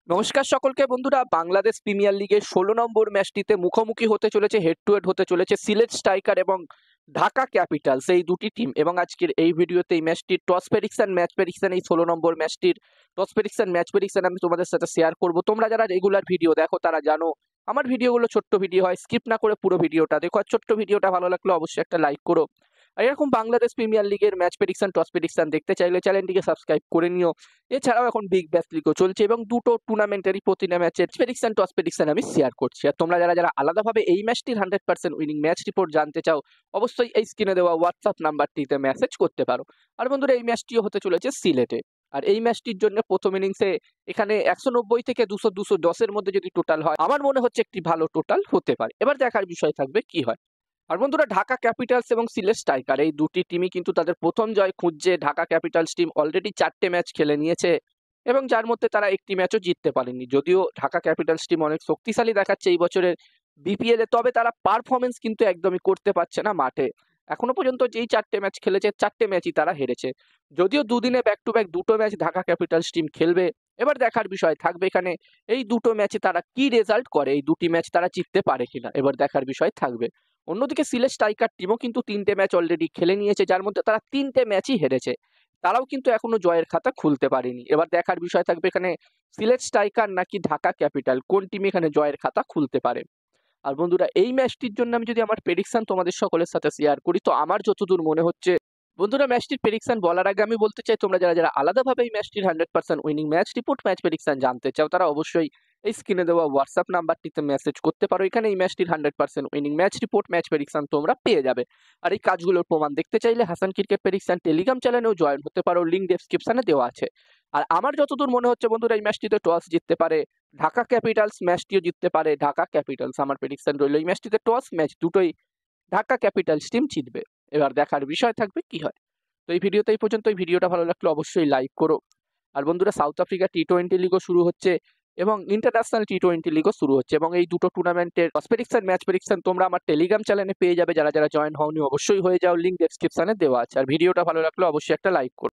নমস্কার সকলকে বন্ধুরা, বাংলাদেশ প্রিমিয়ার লিগের ১৬ নম্বর ম্যাচটিতে মুখোমুখি হতে চলেছে, হেড টু হেড হতে চলেছে সিলেট স্ট্রাইকার এবং ঢাকা ক্যাপিটালস, এই দুটি টিম। এবং আজকের এই ভিডিওতে এই ম্যাচটির টস প্রেডিকশন, ম্যাচ প্রেডিকশন, এই ১৬ নম্বর ম্যাচটির টস প্রেডিকশন, ম্যাচ প্রেডিকশন আমি তোমাদের সাথে শেয়ার করব। তোমরা যারা রেগুলার ভিডিও দেখো তারা জানো আমার ভিডিওগুলো ছোট্ট ভিডিও হয়, স্কিপ না করে পুরো ভিডিওটা দেখো। আর ছোট্ট ভিডিওটা ভালো লাগলে অবশ্যই একটা লাইক করো। আর এরকম বাংলাদেশ প্রিমিয়ার লিগের ম্যাচ প্রেডিকশন, টস প্রেডিকশন দেখতে চাইলে চ্যানেলটিকে সাবস্ক্রাইব করে নিও। এছাড়াও এখন বিগ ব্যাশ লিগও চলছে এবং দুটো টুর্নামেন্টেরই প্রতিটা ম্যাচের প্রেডিকশন, টস প্রেডিকশন আমি শেয়ার করছি। আর তোমরা যারা যারা আলাদাভাবে এই ম্যাচটির 100% উইনিং ম্যাচ রিপোর্ট জানতে চাও, অবশ্যই এই স্ক্রিনে দেওয়া হোয়াটসঅ্যাপ নাম্বারটিতে মেসেজ করতে পারো। আর বন্ধুরা, এই ম্যাচটিও হতে চলেছে সিলেটে। আর এই ম্যাচটির জন্য প্রথম ইনিংসে এখানে ১৯০ থেকে ২০০-২১০ মধ্যে যদি টোটাল হয়, আমার মনে হচ্ছে একটি ভালো টোটাল হতে পারে। এবার দেখার বিষয় থাকবে কি হয়। আর বন্ধুরা, ঢাকা ক্যাপিটালস এবং সিলেট স্ট্রাইকার এই দুটি টিমই কিন্তু তাদের প্রথম জয় খুঁজছে। ঢাকা ক্যাপিটালস টিম অলরেডি ৪টে ম্যাচ খেলে নিয়েছে এবং যার মধ্যে তারা একটি ম্যাচও জিততে পারেনি। যদিও ঢাকা ক্যাপিটালস টিম অনেক শক্তিশালী দেখাচ্ছে এই বছরের বিপিএল এ, তবে তারা পারফরমেন্স কিন্তু একদমই করতে পারছে না মাঠে। এখনো পর্যন্ত যেই ৪টে ম্যাচ খেলেছে ৪টে ম্যাচই তারা হেরেছে। যদিও দুদিনে ব্যাক টু ব্যাক দুটো ম্যাচ ঢাকা ক্যাপিটালস টিম খেলবে। এবার দেখার বিষয় থাকবে এখানে এই দুটো ম্যাচে তারা কি রেজাল্ট করে, এই দুটি ম্যাচ তারা জিততে পারে কিনা, এবার দেখার বিষয় থাকবে। অন্যদিকে সিলেট স্ট্রাইকার টিমও কিন্তু ৩টে ম্যাচ অলরেডি খেলে নিয়েছে, যার মধ্যে তারা ৩টে ম্যাচই হেরেছে। তারাও কিন্তু এখনো জয়ের খাতা খুলতে পারেনি। এবার দেখার বিষয় থাকবে এখানে সিলেট স্ট্রাইকার নাকি ঢাকা ক্যাপিটাল, কোন টিম এখানে জয়ের খাতা খুলতে পারে। আর বন্ধুরা, এই ম্যাচটির জন্য আমি যদি আমার প্রেডিকশন তোমাদের সকলের সাথে শেয়ার করি, তো আমার যতদূর মনে হচ্ছে বন্ধুরা, ম্যাচটির প্রেডিকশন বলার আগে আমি বলতে চাই, তোমরা যারা যারা আলাদাভাবে এই ম্যাচটির 100% winning match report, match prediction জানতে চাও, তারা অবশ্যই এই স্ক্রিনে দেওয়া হোয়াটসঅ্যাপ নাম্বারটিতে মেসেজ করতে পারো। এখানে এই ম্যাচটির 100% winning match report, match prediction তোমরা পেয়ে যাবে। আর এই কাজগুলোর প্রমাণ দেখতে চাইলে হাসান ক্রিকেট প্রেডিকশন টেলিগ্রাম চ্যানেলেও জয়েন হতে পারো, লিঙ্ক ডেসক্রিপশনে দেওয়া আছে। আর আমার যতদূর মনে হচ্ছে বন্ধুরা, এই ম্যাচটিতে টস জিততে পারে ঢাকা ক্যাপিটালস, ম্যাচটিও জিততে পারে ঢাকা ক্যাপিটালস। আমার প্রেডিকশন রইল এই ম্যাচটিতে টস, ম্যাচ দুটোই ঢাকা ক্যাপিটালস টিম জিতবে। এবার দেখার বিষয় থাকবে কি হয়। তো এই ভিডিওতে এই পর্যন্ত। এই ভিডিওটা ভালো লাগলে অবশ্যই লাইক করো। আর বন্ধুরা, সাউথ আফ্রিকা টি-20 লিগও শুরু হচ্ছে এবং ইন্টারন্যাশনাল টি-20 লিগও শুরু হচ্ছে, এবং এই দুটো টুর্নামেন্টের প্রেডিকশন, ম্যাচ প্রেডিকশন তোমরা আমার টেলিগ্রাম চ্যানেলে পেয়ে যাবে। যারা যারা জয়েন হওনি অবশ্যই হয়ে যাও, লিঙ্ক ডেসক্রিপশনে দেওয়া আছে। আর ভিডিওটা ভালো লাগলে অবশ্যই একটা লাইক করো।